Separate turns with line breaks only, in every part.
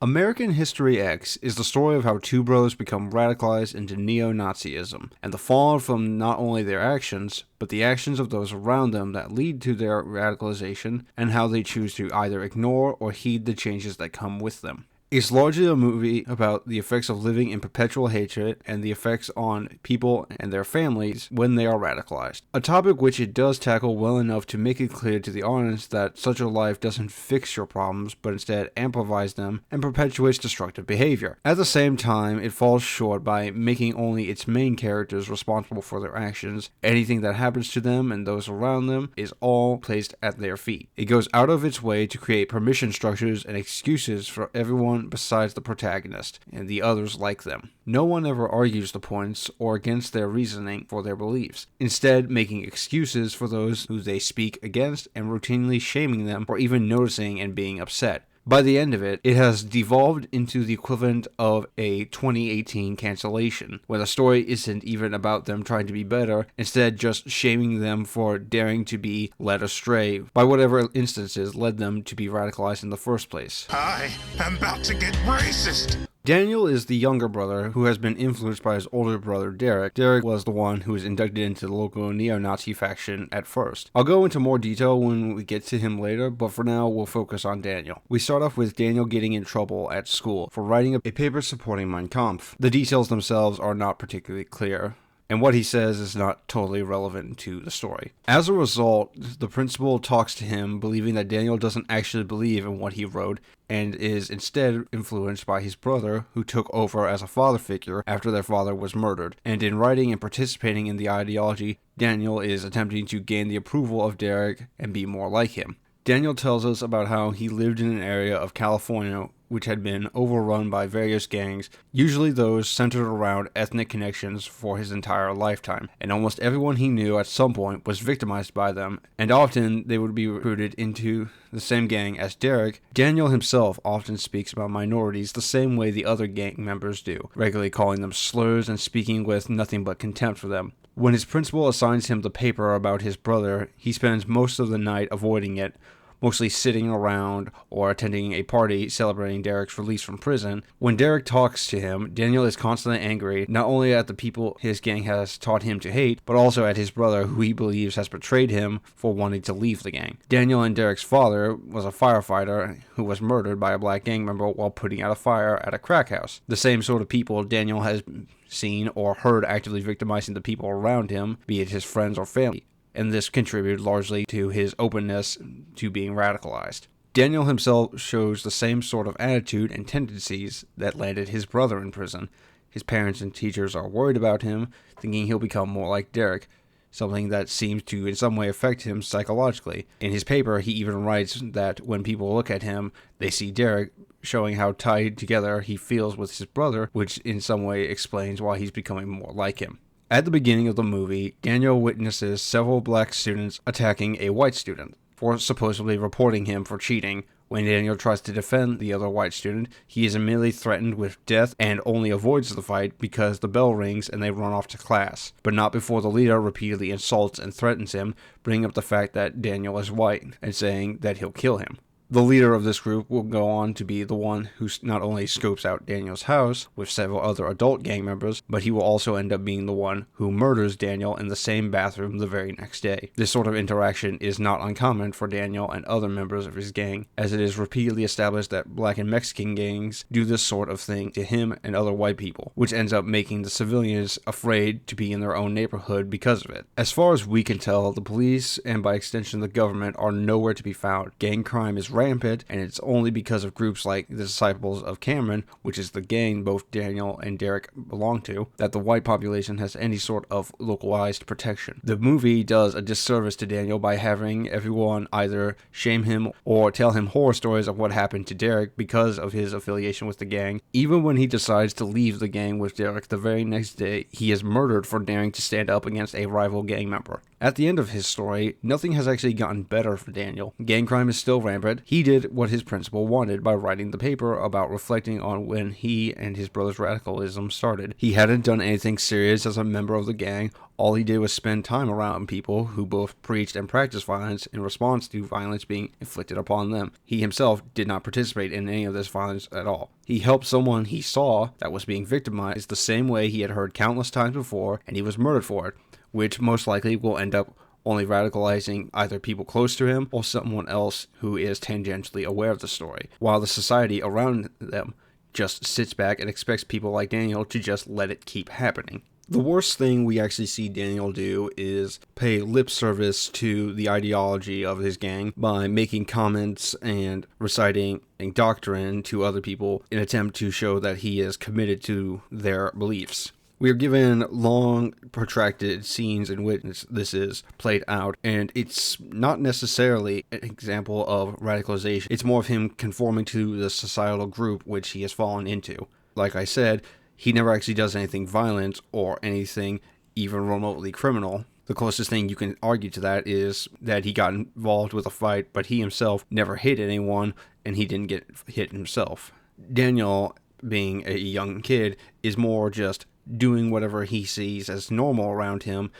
American History X is the story of how two brothers become radicalized into neo-Nazism, and the fallout from not only their actions, but the actions of those around them that lead to their radicalization, and how they choose to either ignore or heed the changes that come with them. It's largely a movie about the effects of living in perpetual hatred and the effects on people and their families when they are radicalized. A topic which it does tackle well enough to make it clear to the audience that such a life doesn't fix your problems, but instead amplifies them and perpetuates destructive behavior. At the same time, it falls short by making only its main characters responsible for their actions. Anything that happens to them and those around them is all placed at their feet. It goes out of its way to create permission structures and excuses for everyone besides the protagonist and the others like them. No one ever argues the points or against their reasoning for their beliefs, instead making excuses for those who they speak against and routinely shaming them for even noticing and being upset. By the end of it, it has devolved into the equivalent of a 2018 cancellation, where the story isn't even about them trying to be better, instead just shaming them for daring to be led astray by whatever instances led them to be radicalized in the first place.
I am about to get racist!
Daniel is the younger brother who has been influenced by his older brother Derek. Derek was the one who was inducted into the local neo-Nazi faction at first. I'll go into more detail when we get to him later, but for now we'll focus on Daniel. We start off with Daniel getting in trouble at school for writing a paper supporting Mein Kampf. The details themselves are not particularly clear, and what he says is not totally relevant to the story. As a result, the principal talks to him, believing that Daniel doesn't actually believe in what he wrote, and is instead influenced by his brother, who took over as a father figure after their father was murdered. And in writing and participating in the ideology, Daniel is attempting to gain the approval of Derek and be more like him. Daniel tells us about how he lived in an area of California which had been overrun by various gangs, usually those centered around ethnic connections, for his entire lifetime, and almost everyone he knew at some point was victimized by them, and often they would be recruited into the same gang as Derek. Daniel himself often speaks about minorities the same way the other gang members do, regularly calling them slurs and speaking with nothing but contempt for them. When his principal assigns him the paper about his brother, he spends most of the night avoiding it, mostly sitting around or attending a party celebrating Derek's release from prison. When Derek talks to him, Daniel is constantly angry, not only at the people his gang has taught him to hate, but also at his brother, who he believes has betrayed him for wanting to leave the gang. Daniel and Derek's father was a firefighter who was murdered by a black gang member while putting out a fire at a crack house. The same sort of people Daniel has seen or heard actively victimizing the people around him, be it his friends or family, and this contributed largely to his openness to being radicalized. Daniel himself shows the same sort of attitude and tendencies that landed his brother in prison. His parents and teachers are worried about him, thinking he'll become more like Derek, something that seems to in some way affect him psychologically. In his paper, he even writes that when people look at him, they see Derek, showing how tied together he feels with his brother, which in some way explains why he's becoming more like him. At the beginning of the movie, Daniel witnesses several black students attacking a white student for supposedly reporting him for cheating. When Daniel tries to defend the other white student, he is immediately threatened with death and only avoids the fight because the bell rings and they run off to class, but not before the leader repeatedly insults and threatens him, bringing up the fact that Daniel is white and saying that he'll kill him. The leader of this group will go on to be the one who not only scopes out Daniel's house with several other adult gang members, but he will also end up being the one who murders Daniel in the same bathroom the very next day. This sort of interaction is not uncommon for Daniel and other members of his gang, as it is repeatedly established that black and Mexican gangs do this sort of thing to him and other white people, which ends up making the civilians afraid to be in their own neighborhood because of it. As far as we can tell, the police, and by extension the government, are nowhere to be found. Gang crime is rampant, and it's only because of groups like the Disciples of Cameron, which is the gang both Daniel and Derek belong to, that the white population has any sort of localized protection. The movie does a disservice to Daniel by having everyone either shame him or tell him horror stories of what happened to Derek because of his affiliation with the gang. Even when he decides to leave the gang with Derek the very next day, he is murdered for daring to stand up against a rival gang member. At the end of his story, nothing has actually gotten better for Daniel. Gang crime is still rampant. He did what his principal wanted by writing the paper about reflecting on when he and his brother's radicalism started. He hadn't done anything serious as a member of the gang. All he did was spend time around people who both preached and practiced violence in response to violence being inflicted upon them. He himself did not participate in any of this violence at all. He helped someone he saw that was being victimized the same way he had heard countless times before, and he was murdered for it, which most likely will end up only radicalizing either people close to him or someone else who is tangentially aware of the story, while the society around them just sits back and expects people like Daniel to just let it keep happening. The worst thing we actually see Daniel do is pay lip service to the ideology of his gang by making comments and reciting a doctrine to other people in an attempt to show that he is committed to their beliefs. We are given long, protracted scenes in which this is played out, and it's not necessarily an example of radicalization. It's more of him conforming to the societal group which he has fallen into. Like I said, he never actually does anything violent or anything even remotely criminal. The closest thing you can argue to that is that he got involved with a fight, but he himself never hit anyone, and he didn't get hit himself. Daniel, being a young kid, is more just doing whatever he sees as normal around him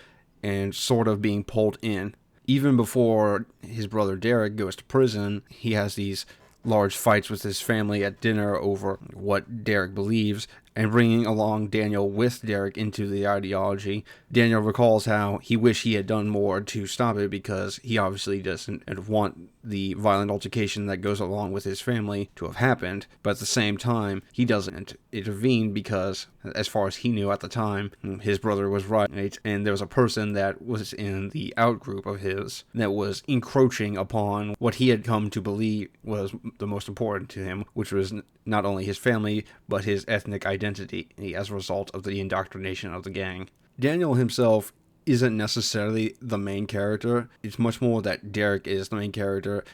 and sort of being pulled in. Even before his brother Derek goes to prison, he has these large fights with his family at dinner over what Derek believes, and bringing along Daniel with Derek into the ideology. Daniel recalls how he wished he had done more to stop it because he obviously doesn't want the violent altercation that goes along with his family to have happened, but at the same time, he doesn't intervene because, as far as he knew at the time, his brother was right, and there was a person that was in the outgroup of his that was encroaching upon what he had come to believe was the most important to him, which was not only his family, but his ethnic identity as a result of the indoctrination of the gang. Daniel himself isn't necessarily the main character. It's much more that Derek is the main character,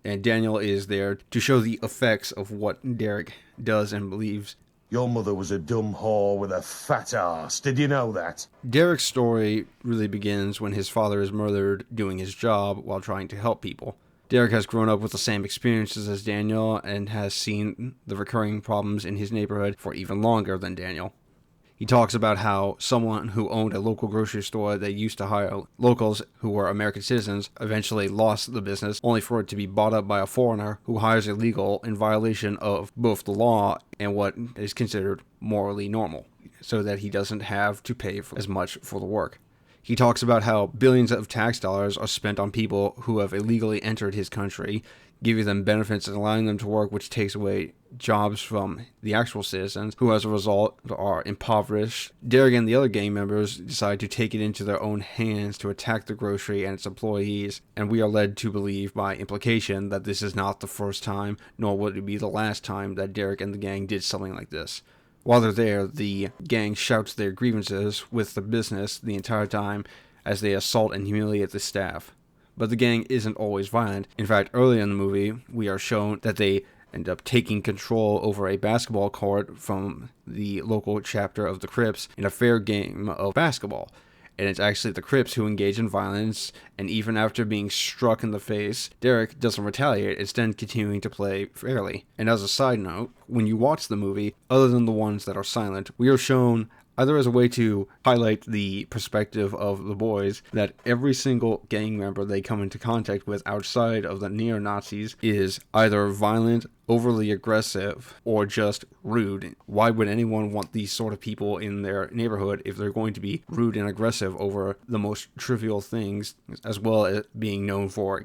and Daniel is there to show the effects of what Derek does and believes.
Your mother was a dumb whore with a fat ass. Did you know that?
Derek's story really begins when his father is murdered doing his job while trying to help people. Derek has grown up with the same experiences as Daniel and has seen the recurring problems in his neighborhood for even longer than Daniel. He talks about how someone who owned a local grocery store that used to hire locals who were American citizens eventually lost the business, only for it to be bought up by a foreigner who hires illegal in violation of both the law and what is considered morally normal, so that he doesn't have to pay for as much for the work. He talks about how billions of tax dollars are spent on people who have illegally entered his country, giving them benefits and allowing them to work, which takes away jobs from the actual citizens, who as a result are impoverished. Derek and the other gang members decide to take it into their own hands to attack the grocery and its employees, and we are led to believe by implication that this is not the first time, nor would it be the last time that Derek and the gang did something like this. While they're there, the gang shouts their grievances with the business the entire time as they assault and humiliate the staff. But the gang isn't always violent. In fact, early in the movie, we are shown that they end up taking control over a basketball court from the local chapter of the Crips in a fair game of basketball. And it's actually the Crips who engage in violence, and even after being struck in the face, Derek doesn't retaliate, instead continuing to play fairly. And as a side note, when you watch the movie, other than the ones that are silent, we are shown, either as a way to highlight the perspective of the boys, that every single gang member they come into contact with outside of the neo-Nazis is either violent, overly aggressive, or just rude. Why would anyone want these sort of people in their neighborhood if they're going to be rude and aggressive over the most trivial things, as well as being known for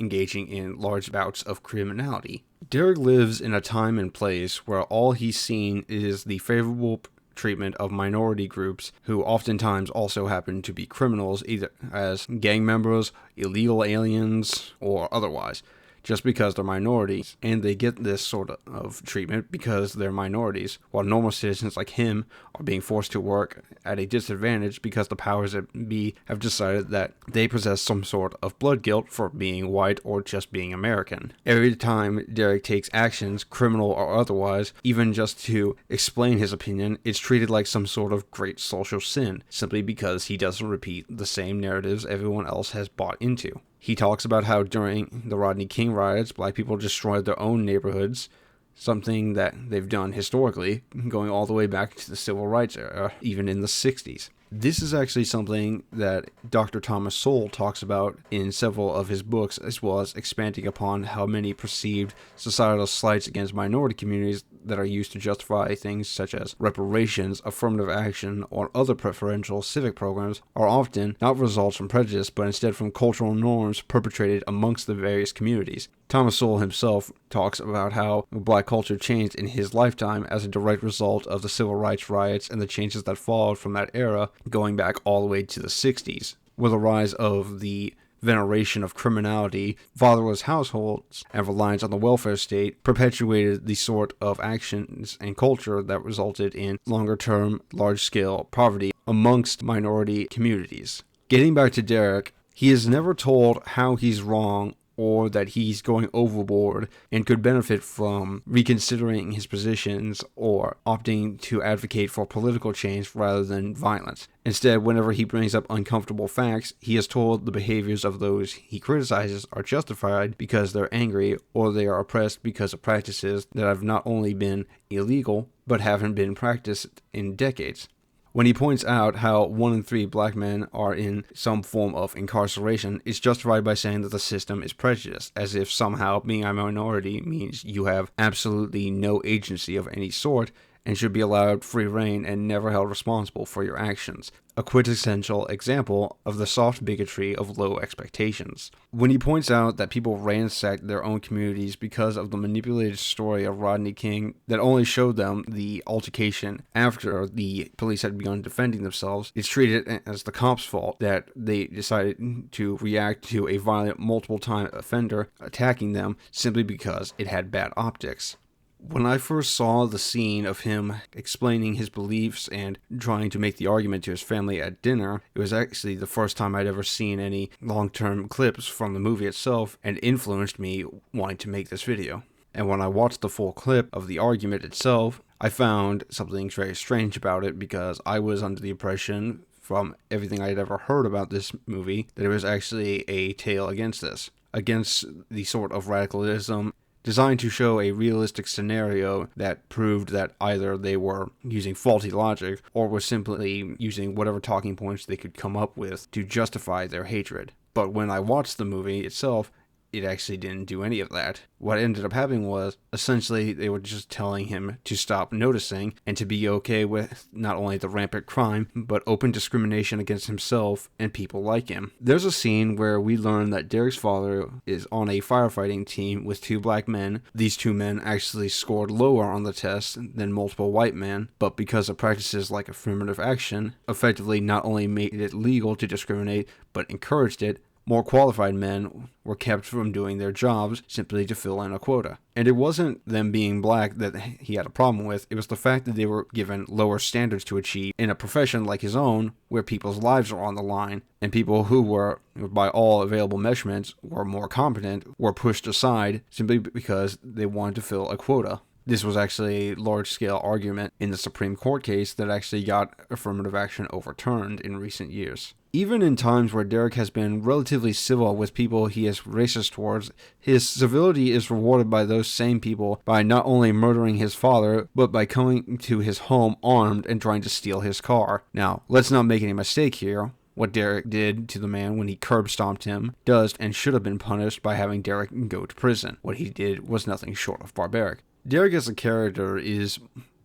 engaging in large bouts of criminality? Derek lives in a time and place where all he's seen is the favorable treatment of minority groups who oftentimes also happen to be criminals, either as gang members, illegal aliens, or otherwise. just because they're minorities, and they get this sort of treatment because they're minorities, while normal citizens like him are being forced to work at a disadvantage because the powers that be have decided that they possess some sort of blood guilt for being white or just being American. Every time Derek takes actions, criminal or otherwise, even just to explain his opinion, it's treated like some sort of great social sin, simply because he doesn't repeat the same narratives everyone else has bought into. He talks about how during the Rodney King riots, black people destroyed their own neighborhoods, something that they've done historically, going all the way back to the Civil Rights era, even in the 60s. This is actually something that Dr. Thomas Sowell talks about in several of his books, as well as expanding upon how many perceived societal slights against minority communities that are used to justify things such as reparations, affirmative action, or other preferential civic programs are often not results from prejudice, but instead from cultural norms perpetrated amongst the various communities. Thomas Sowell himself talks about how black culture changed in his lifetime as a direct result of the civil rights riots and the changes that followed from that era, going back all the way to the 60s, with the rise of the veneration of criminality, fatherless households, and reliance on the welfare state perpetuated the sort of actions and culture that resulted in longer-term, large-scale poverty amongst minority communities. Getting back to Derek, he is never told how he's wrong or that he's going overboard and could benefit from reconsidering his positions or opting to advocate for political change rather than violence. Instead, whenever he brings up uncomfortable facts, he is told the behaviors of those he criticizes are justified because they're angry or they are oppressed because of practices that have not only been illegal but haven't been practiced in decades. When he points out how 1 in 3 black men are in some form of incarceration, it's justified by saying that the system is prejudiced, as if somehow being a minority means you have absolutely no agency of any sort and should be allowed free rein and never held responsible for your actions. A quintessential example of the soft bigotry of low expectations. When he points out that people ransacked their own communities because of the manipulated story of Rodney King that only showed them the altercation after the police had begun defending themselves, it's treated as the cops' fault that they decided to react to a violent multiple-time offender attacking them simply because it had bad optics. When I first saw the scene of him explaining his beliefs and trying to make the argument to his family at dinner, it was actually the first time I'd ever seen any long-term clips from the movie itself, and influenced me wanting to make this video. And when I watched the full clip of the argument itself, I found something very strange about it because I was under the impression from everything I had ever heard about this movie that it was actually a tale against this, against the sort of radicalism designed to show a realistic scenario that proved that either they were using faulty logic or were simply using whatever talking points they could come up with to justify their hatred. But when I watched the movie itself, it actually didn't do any of that. What ended up happening was, essentially, they were just telling him to stop noticing and to be okay with not only the rampant crime, but open discrimination against himself and people like him. There's a scene where we learn that Derek's father is on a firefighting team with 2 black men. These 2 men actually scored lower on the test than multiple white men, but because of practices like affirmative action, effectively not only made it legal to discriminate, but encouraged it, more qualified men were kept from doing their jobs simply to fill in a quota. And it wasn't them being black that he had a problem with, it was the fact that they were given lower standards to achieve in a profession like his own, where people's lives are on the line, and people who were, by all available measurements, were more competent, were pushed aside simply because they wanted to fill a quota. This was actually a large-scale argument in the Supreme Court case that actually got affirmative action overturned in recent years. Even in times where Derek has been relatively civil with people he is racist towards, his civility is rewarded by those same people by not only murdering his father, but by coming to his home armed and trying to steal his car. Now, let's not make any mistake here. What Derek did to the man when he curb-stomped him does and should have been punished by having Derek go to prison. What he did was nothing short of barbaric. Derek as a character is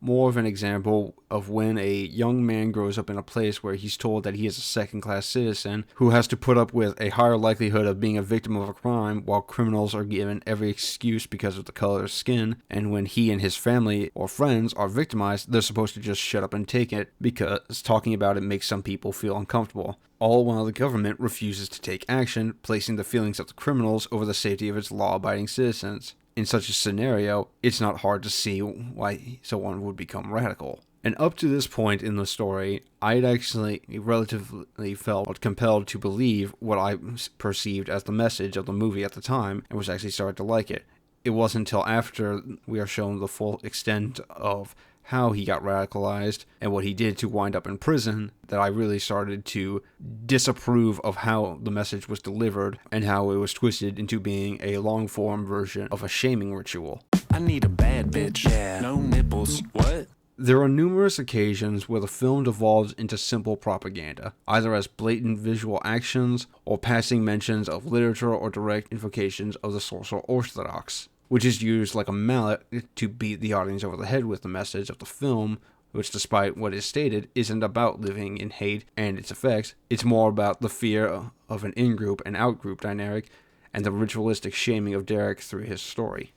more of an example of when a young man grows up in a place where he's told that he is a second-class citizen who has to put up with a higher likelihood of being a victim of a crime, while criminals are given every excuse because of the color of skin, and when he and his family or friends are victimized, they're supposed to just shut up and take it because talking about it makes some people feel uncomfortable. All while the government refuses to take action, placing the feelings of the criminals over the safety of its law-abiding citizens. In such a scenario, it's not hard to see why someone would become radical. And up to this point in the story, I had actually relatively felt compelled to believe what I perceived as the message of the movie at the time, and was actually starting to like it. It wasn't until after we are shown the full extent of how he got radicalized and what he did to wind up in prison that I really started to disapprove of how the message was delivered and how it was twisted into being a long-form version of a shaming ritual.
I need a bad bitch. Yeah. No nipples. What?
There are numerous occasions where the film devolves into simple propaganda, either as blatant visual actions or passing mentions of literature or direct invocations of the social orthodox, which is used like a mallet to beat the audience over the head with the message of the film, which, despite what is stated, isn't about living in hate and its effects. It's more about the fear of an in-group and out-group dynamic and the ritualistic shaming of Derek through his story.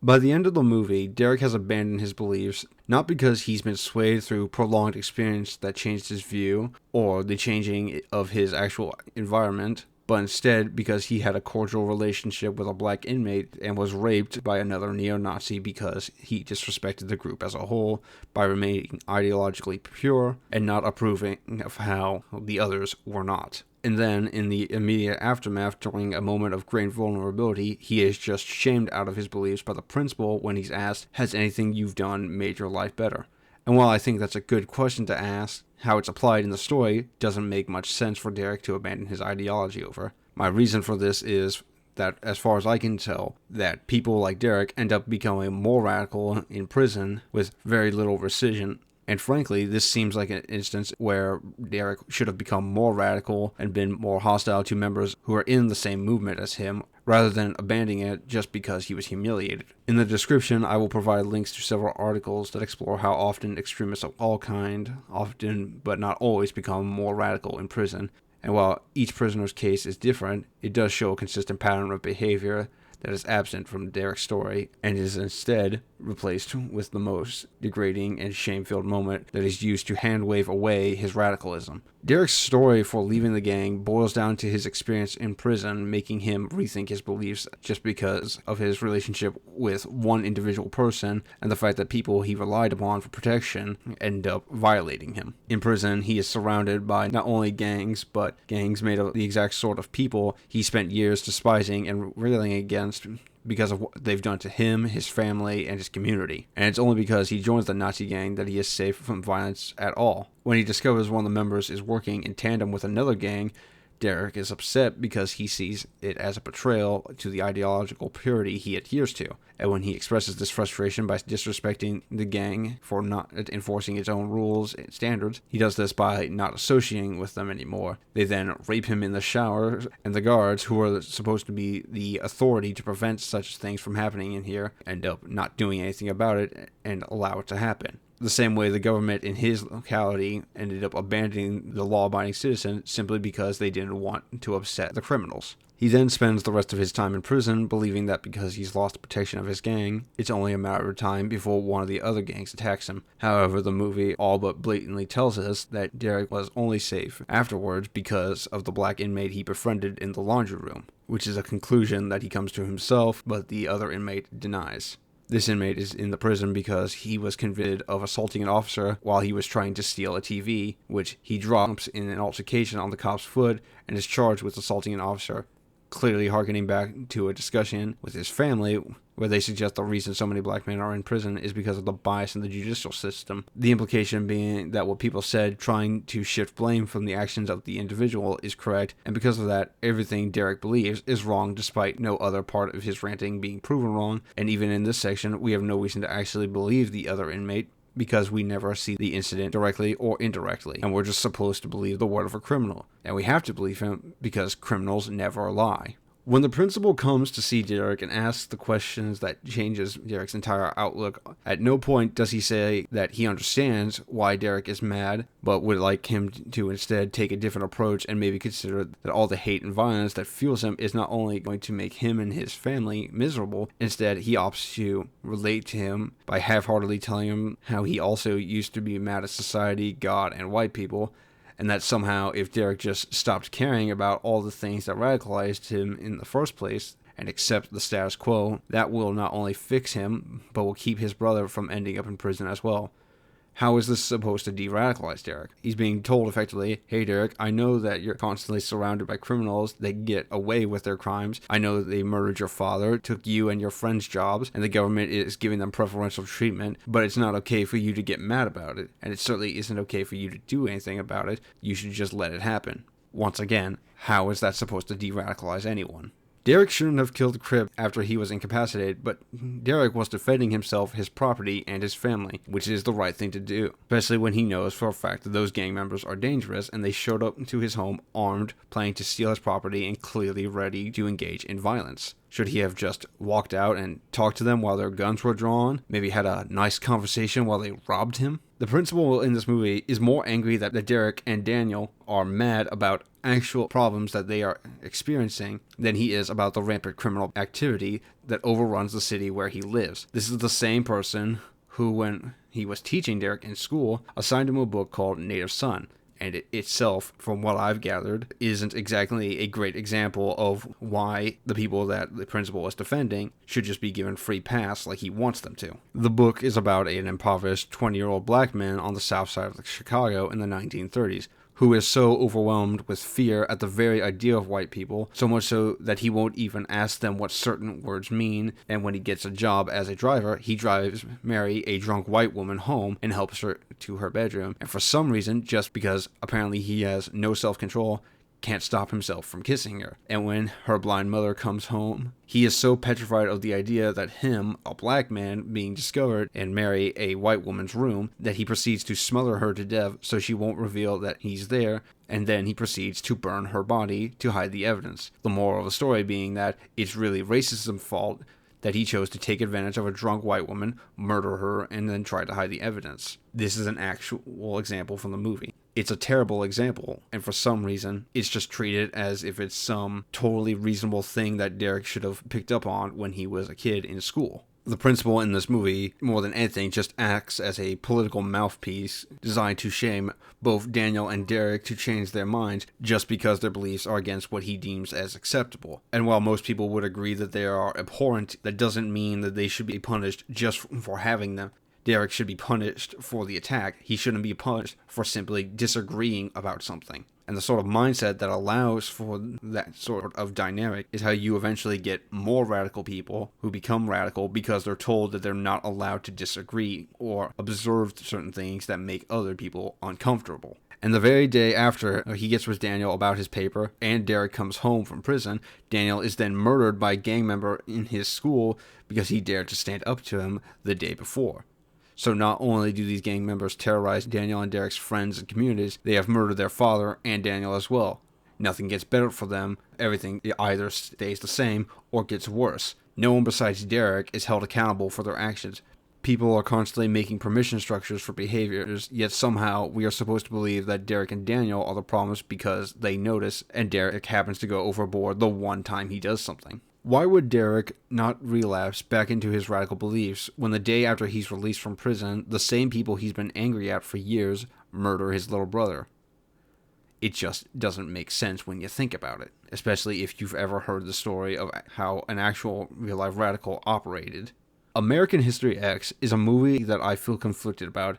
By the end of the movie, Derek has abandoned his beliefs, not because he's been swayed through prolonged experience that changed his view, or the changing of his actual environment, but instead because he had a cordial relationship with a black inmate and was raped by another neo-Nazi because he disrespected the group as a whole by remaining ideologically pure and not approving of how the others were not. And then, in the immediate aftermath, during a moment of great vulnerability, he is just shamed out of his beliefs by the principal when he's asked, "Has anything you've done made your life better?" And while I think that's a good question to ask, how it's applied in the story doesn't make much sense for Derek to abandon his ideology over. My reason for this is that, as far as I can tell, that people like Derek end up becoming more radical in prison with very little rescission. And frankly, this seems like an instance where Derek should have become more radical and been more hostile to members who are in the same movement as him, rather than abandoning it just because he was humiliated. In the description, I will provide links to several articles that explore how often extremists of all kind, often but not always, become more radical in prison. And while each prisoner's case is different, it does show a consistent pattern of behavior that is absent from Derek's story and is instead replaced with the most degrading and shame-filled moment that is used to hand-wave away his radicalism. Derek's story for leaving the gang boils down to his experience in prison, making him rethink his beliefs just because of his relationship with one individual person and the fact that people he relied upon for protection end up violating him. In prison, he is surrounded by not only gangs, but gangs made of the exact sort of people he spent years despising and railing against because of what they've done to him, his family, and his community. And it's only because he joins the Nazi gang that he is safe from violence at all. When he discovers one of the members is working in tandem with another gang, Derek is upset because he sees it as a betrayal to the ideological purity he adheres to. And when he expresses this frustration by disrespecting the gang for not enforcing its own rules and standards, he does this by not associating with them anymore. They then rape him in the shower, and the guards, who are supposed to be the authority to prevent such things from happening in here, end up not doing anything about it and allow it to happen. The same way the government in his locality ended up abandoning the law-abiding citizen simply because they didn't want to upset the criminals. He then spends the rest of his time in prison, believing that because he's lost the protection of his gang, it's only a matter of time before one of the other gangs attacks him. However, the movie all but blatantly tells us that Derek was only safe afterwards because of the black inmate he befriended in the laundry room, which is a conclusion that he comes to himself, but the other inmate denies. This inmate is in the prison because he was convicted of assaulting an officer while he was trying to steal a TV, which he drops in an altercation on the cop's foot and is charged with assaulting an officer, clearly harkening back to a discussion with his family where they suggest the reason so many black men are in prison is because of the bias in the judicial system. The implication being that what people said, trying to shift blame from the actions of the individual, is correct, and because of that, everything Derek believes is wrong despite no other part of his ranting being proven wrong, and even in this section, we have no reason to actually believe the other inmate because we never see the incident directly or indirectly, and we're just supposed to believe the word of a criminal. And we have to believe him because criminals never lie. When the principal comes to see Derek and asks the questions that changes Derek's entire outlook, at no point does he say that he understands why Derek is mad, but would like him to instead take a different approach and maybe consider that all the hate and violence that fuels him is not only going to make him and his family miserable, instead he opts to relate to him by half-heartedly telling him how he also used to be mad at society, God, and white people, and that somehow if Derek just stopped caring about all the things that radicalized him in the first place and accept the status quo, that will not only fix him, but will keep his brother from ending up in prison as well. How is this supposed to de-radicalize Derek? He's being told effectively, hey Derek, I know that you're constantly surrounded by criminals that get away with their crimes. I know that they murdered your father, took you and your friends' jobs, and the government is giving them preferential treatment, but it's not okay for you to get mad about it, and it certainly isn't okay for you to do anything about it. You should just let it happen. Once again, how is that supposed to de-radicalize anyone? Derek shouldn't have killed Crip after he was incapacitated, but Derek was defending himself, his property, and his family, which is the right thing to do, especially when he knows for a fact that those gang members are dangerous and they showed up to his home armed, planning to steal his property and clearly ready to engage in violence. Should he have just walked out and talked to them while their guns were drawn? Maybe had a nice conversation while they robbed him? The principal in this movie is more angry that Derek and Daniel are mad about actual problems that they are experiencing than he is about the rampant criminal activity that overruns the city where he lives. This is the same person who, when he was teaching Derek in school, assigned him a book called Native Son. And it itself, from what I've gathered, isn't exactly a great example of why the people that the principal is defending should just be given free pass like he wants them to. The book is about an impoverished 20-year-old black man on the south side of Chicago in the 1930s, who is so overwhelmed with fear at the very idea of white people, so much so that he won't even ask them what certain words mean, and when he gets a job as a driver, he drives Mary, a drunk white woman, home and helps her to her bedroom, and for some reason, just because apparently he has no self-control, can't stop himself from kissing her. And when her blind mother comes home, he is so petrified of the idea that him, a black man, being discovered and Mary, a white woman's room, that he proceeds to smother her to death so she won't reveal that he's there, and then he proceeds to burn her body to hide the evidence. The moral of the story being that it's really racism's fault that he chose to take advantage of a drunk white woman, murder her, and then try to hide the evidence. This is an actual example from the movie. It's a terrible example, and for some reason, it's just treated as if it's some totally reasonable thing that Derek should have picked up on when he was a kid in school. The principal in this movie, more than anything, just acts as a political mouthpiece designed to shame both Daniel and Derek to change their minds just because their beliefs are against what he deems as acceptable. And while most people would agree that they are abhorrent, that doesn't mean that they should be punished just for having them. Derek should be punished for the attack. He shouldn't be punished for simply disagreeing about something. And the sort of mindset that allows for that sort of dynamic is how you eventually get more radical people who become radical because they're told that they're not allowed to disagree or observe certain things that make other people uncomfortable. And the very day after he gets with Daniel about his paper and Derek comes home from prison, Daniel is then murdered by a gang member in his school because he dared to stand up to him the day before. So not only do these gang members terrorize Daniel and Derek's friends and communities, they have murdered their father and Daniel as well. Nothing gets better for them. Everything either stays the same or gets worse. No one besides Derek is held accountable for their actions. People are constantly making permission structures for behaviors, yet somehow we are supposed to believe that Derek and Daniel are the problems because they notice and Derek happens to go overboard the one time he does something. Why would Derek not relapse back into his radical beliefs when the day after he's released from prison, the same people he's been angry at for years murder his little brother? It just doesn't make sense when you think about it, especially if you've ever heard the story of how an actual real-life radical operated. American History X is a movie that I feel conflicted about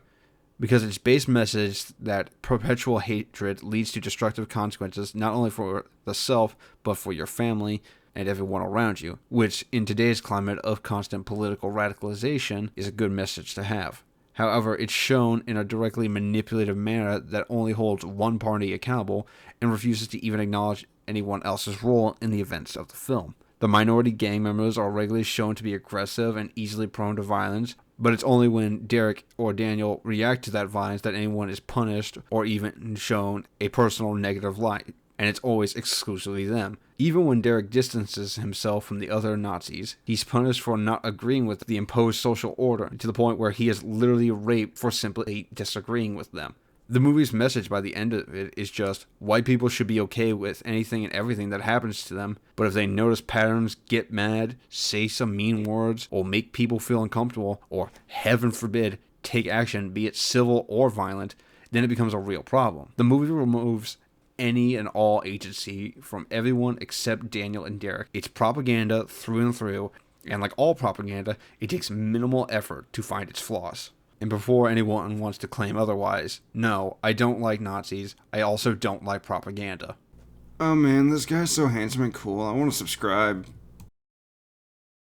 because its base message that perpetual hatred leads to destructive consequences not only for the self, but for your family and everyone around you, which in today's climate of constant political radicalization is a good message to have. However, it's shown in a directly manipulative manner that only holds one party accountable and refuses to even acknowledge anyone else's role in the events of the film. The minority gang members are regularly shown to be aggressive and easily prone to violence, but it's only when Derek or Daniel react to that violence that anyone is punished or even shown a personal negative light. and it's always exclusively them. Even when Derek distances himself from the other Nazis, he's punished for not agreeing with the imposed social order, to the point where he is literally raped for simply disagreeing with them. The movie's message by the end of it is just, white people should be okay with anything and everything that happens to them, but if they notice patterns, get mad, say some mean words, or make people feel uncomfortable, or heaven forbid, take action, be it civil or violent, then it becomes a real problem. The movie removes any and all agency from everyone except Daniel and Derek. It's propaganda through and through, and like all propaganda, it takes minimal effort to find its flaws. And before anyone wants to claim otherwise, no, I don't like Nazis. I also don't like propaganda.
Oh man, this guy's so handsome and cool. I want to subscribe.